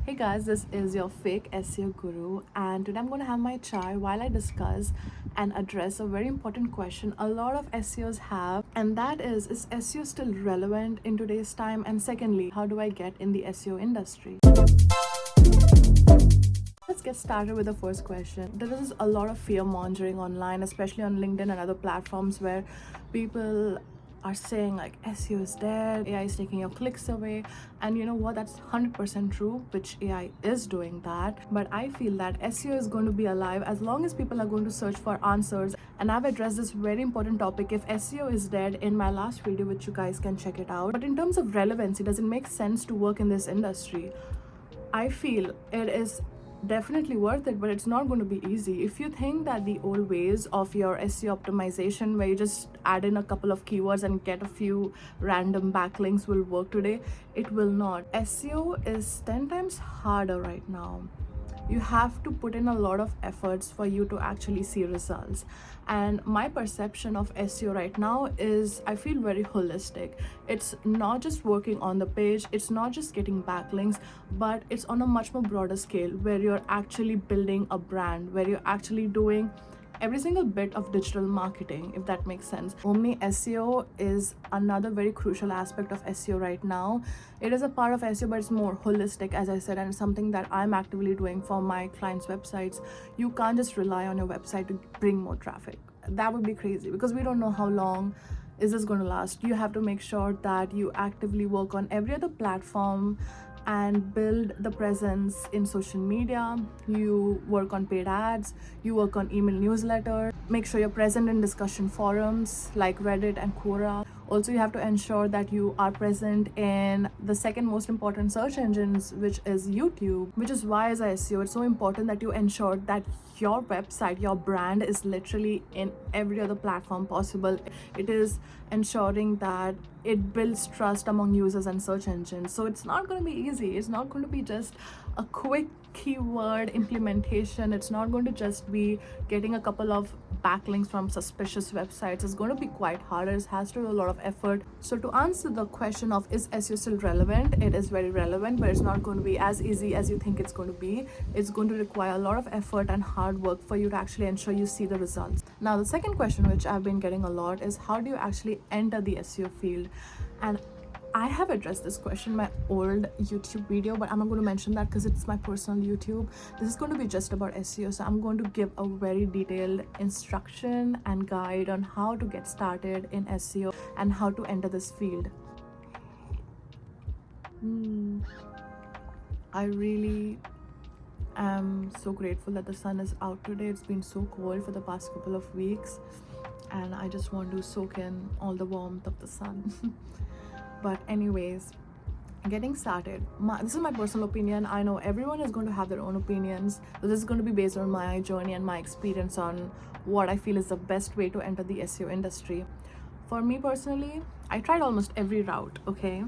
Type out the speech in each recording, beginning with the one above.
Hey guys, this is your fake SEO guru, and today I'm going to have my chai while I discuss and address a very important question a lot of SEOs have, and that is SEO still relevant in today's time? And secondly, how do I get in the SEO industry? Let's get started with the first question. There is a lot of fear mongering online, especially on LinkedIn and other platforms where people are saying like SEO is dead, AI is taking your clicks away. And you know what? That's 100% true, which AI is doing that. But I feel that SEO is going to be alive as long as people are going to search for answers. And I've addressed this very important topic, if SEO is dead, in my last video, which you guys can check it out. But in terms of relevancy, does it make sense to work in this industry? I feel it is definitely worth it, but it's not going to be easy. If you think that the old ways of your SEO optimization, where you just add in a couple of keywords and get a few random backlinks, will work today, it will not. SEO is 10 times harder right now. You have to put in a lot of efforts for you to actually see results. And my perception of SEO right now is, I feel very holistic. It's not just working on the page, it's not just getting backlinks, but it's on a much more broader scale, where you're actually building a brand, where you're actually doing every single bit of digital marketing, if that makes sense. Omni SEO is another very crucial aspect of SEO right now. It is a part of SEO, but it's more holistic, as I said, and it's something that I'm actively doing for my clients' websites. You can't just rely on your website to bring more traffic. That would be crazy, because we don't know how long is this going to last. You have to make sure that you actively work on every other platform and build the presence in social media. You work on paid ads, you work on email newsletter, make sure you're present in discussion forums like Reddit and Quora. Also, you have to ensure that you are present in the second most important search engines, which is YouTube, which is why, as a SEO, it's so important that you ensure that your website, your brand, is literally in every other platform possible. It is ensuring that it builds trust among users and search engines. So it's not going to be easy. It's not going to be just a quick keyword implementation. It's not going to just be getting a couple of backlinks from suspicious websites. It's going to be quite harder. It has to do a lot of effort. So to answer the question of is SEO still relevant, it is very relevant, but it's not going to be as easy as you think it's going to be. It's going to require a lot of effort and hard work for you to actually ensure you see the results. Now, the second question, which I've been getting a lot, is how do you actually enter the SEO field? And I have addressed this question in my old YouTube video, but I'm not going to mention that because it's my personal YouTube. This is going to be just about SEO, so I'm going to give a very detailed instruction and guide on how to get started in SEO and how to enter this field. I really am so grateful that the sun is out today. It's been so cold for the past couple of weeks, and I just want to soak in all the warmth of the sun. But anyways, getting started, this is my personal opinion. I know everyone is going to have their own opinions, so this is going to be based on my journey and my experience on what I feel is the best way to enter the SEO industry. For me personally, I tried almost every route. Okay,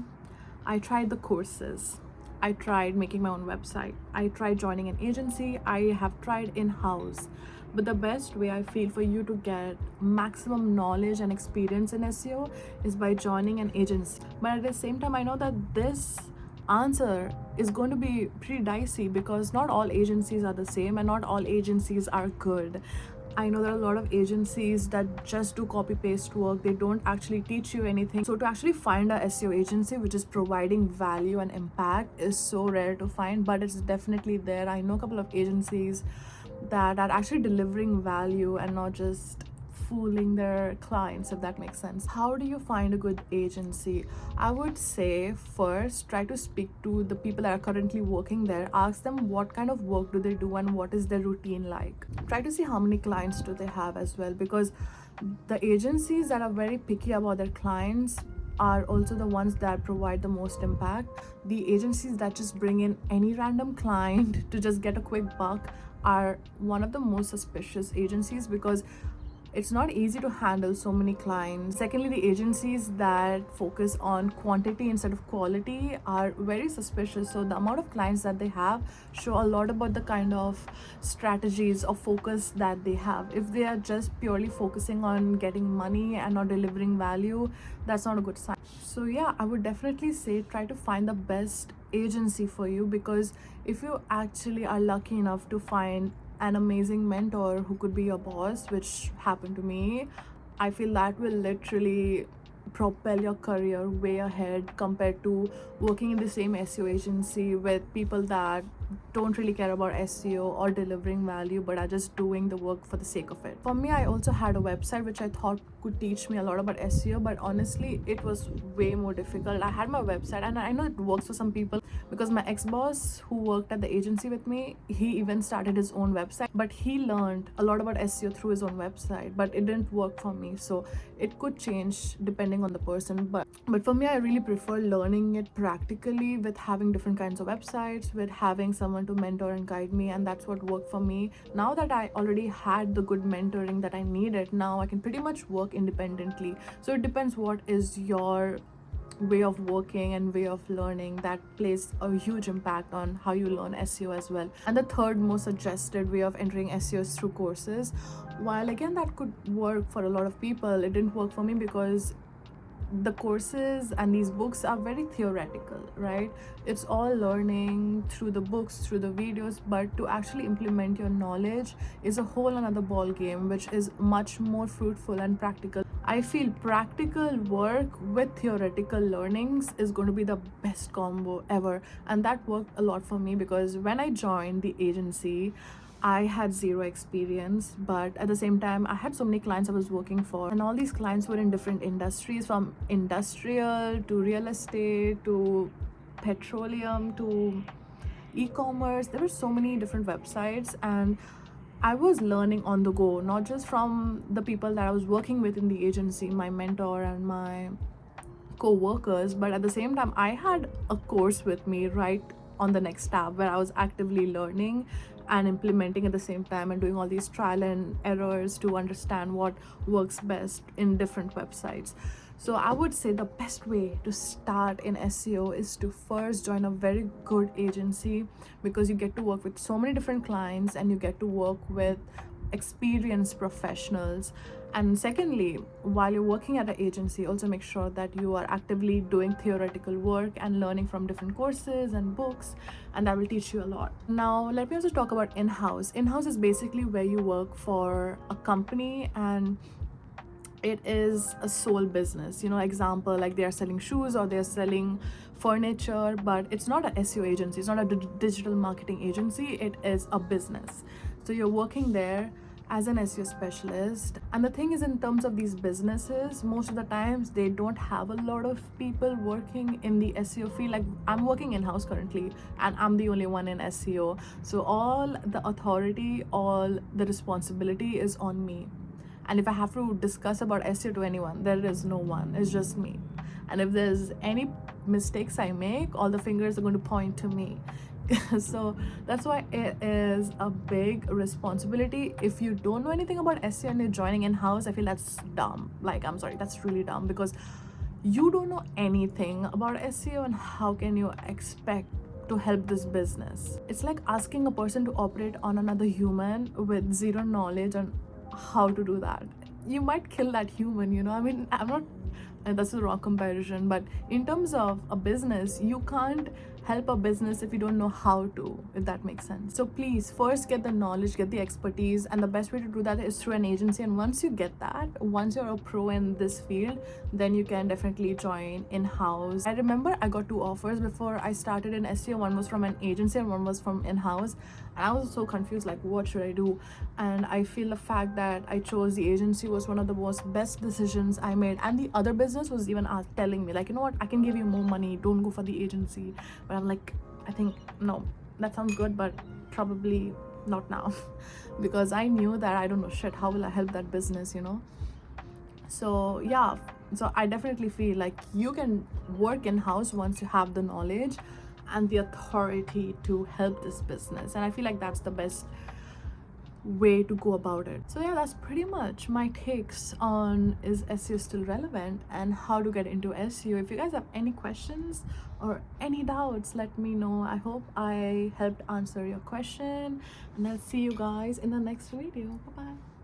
I tried the courses, I tried making my own website, I tried joining an agency, I have tried in-house. But the best way I feel for you to get maximum knowledge and experience in SEO is by joining an agency. But at the same time, I know that this answer is going to be pretty dicey, because not all agencies are the same and not all agencies are good. I know there are a lot of agencies that just do copy paste work. They don't actually teach you anything. So to actually find a SEO agency which is providing value and impact is so rare to find, but it's definitely there. I know a couple of agencies that are actually delivering value and not just fooling their clients, if that makes sense. How do you find a good agency? I would say first try to speak to the people that are currently working there. Ask them what kind of work do they do and what is their routine like. Try to see how many clients do they have as well, because the agencies that are very picky about their clients are also the ones that provide the most impact. The agencies that just bring in any random client to just get a quick buck are one of the most suspicious agencies, because it's not easy to handle so many clients. Secondly, the agencies that focus on quantity instead of quality are very suspicious. So the amount of clients that they have show a lot about the kind of strategies or focus that they have. If they are just purely focusing on getting money and not delivering value, that's not a good sign. So yeah, I would definitely say try to find the best agency for you, because if you actually are lucky enough to find an amazing mentor who could be your boss, which happened to me, I feel that will literally propel your career way ahead compared to working in the same SEO agency with people that don't really care about SEO or delivering value but are just doing the work for the sake of it. For me, I also had a website which I thought could teach me a lot about SEO, but honestly it was way more difficult. I had my website, and I know it works for some people, because my ex-boss who worked at the agency with me, he even started his own website, but he learned a lot about SEO through his own website, but it didn't work for me. So it could change depending on the person, but for me, I really prefer learning it practically, with having different kinds of websites, with having someone to mentor and guide me, and that's what worked for me. Now that I already had the good mentoring that I needed, now I can pretty much work independently. So it depends what is your way of working and way of learning. That plays a huge impact on how you learn SEO as well. And the third most suggested way of entering SEO is through courses. While again that could work for a lot of people, it didn't work for me because the courses and these books are very theoretical, right? It's all learning through the books, through the videos, but to actually implement your knowledge is a whole another ball game, which is much more fruitful and practical. I feel practical work with theoretical learnings is going to be the best combo ever, and that worked a lot for me, because when I joined the agency, I had zero experience, but at the same time, I had so many clients I was working for, and all these clients were in different industries, from industrial to real estate to petroleum to e-commerce. There were so many different websites, and I was learning on the go, not just from the people that I was working with in the agency, my mentor and my co-workers, but at the same time I had a course with me right on the next tab, where I was actively learning and implementing at the same time, and doing all these trial and errors to understand what works best in different websites. So I would say the best way to start in SEO is to first join a very good agency, because you get to work with so many different clients and you get to work with experienced professionals. And secondly, while you're working at an agency, also make sure that you are actively doing theoretical work and learning from different courses and books, and that will teach you a lot. Now let me also talk about in-house. In-house is basically where you work for a company, and it is a sole business. Example, like they are selling shoes or they're selling furniture, but it's not a SEO agency, it's not a digital marketing agency, it is a business. So you're working there as an SEO specialist. And the thing is, in terms of these businesses, most of the times they don't have a lot of people working in the SEO field. Like I'm working in-house currently, and I'm the only one in SEO, so all the authority, all the responsibility is on me. And if I have to discuss about SEO to anyone, there is no one, it's just me. And if there's any mistakes I make, all the fingers are going to point to me. So that's why it is a big responsibility. If you don't know anything about SEO and you're joining in-house, I feel that's dumb. Like, I'm sorry, that's really dumb, because you don't know anything about SEO, and how can you expect to help this business? It's like asking a person to operate on another human with zero knowledge on how to do that. You might kill that human. I mean, I'm not, that's the wrong comparison, but in terms of a business, you can't help a business if you don't know how to, if that makes sense. So please first get the knowledge, get the expertise, and the best way to do that is through an agency. And once you get that, once you're a pro in this field, then you can definitely join in-house. I remember I got 2 offers before I started in SEO. One was from an agency and one was from in-house, and I was so confused, like what should I do? And I feel the fact that I chose the agency was one of the most best decisions I made. And the other business was even telling me, like, you know what, I can give you more money, don't go for the agency. But I'm like, I think no, that sounds good, but probably not now. Because I knew that I don't know shit, how will I help that business? So yeah, so I definitely feel like you can work in-house once you have the knowledge and the authority to help this business, and I feel like that's the best way to go about it. So yeah, that's pretty much my takes on is SEO still relevant and how to get into SEO. If you guys have any questions or any doubts, let me know. I hope I helped answer your question, and I'll see you guys in the next video. Bye bye.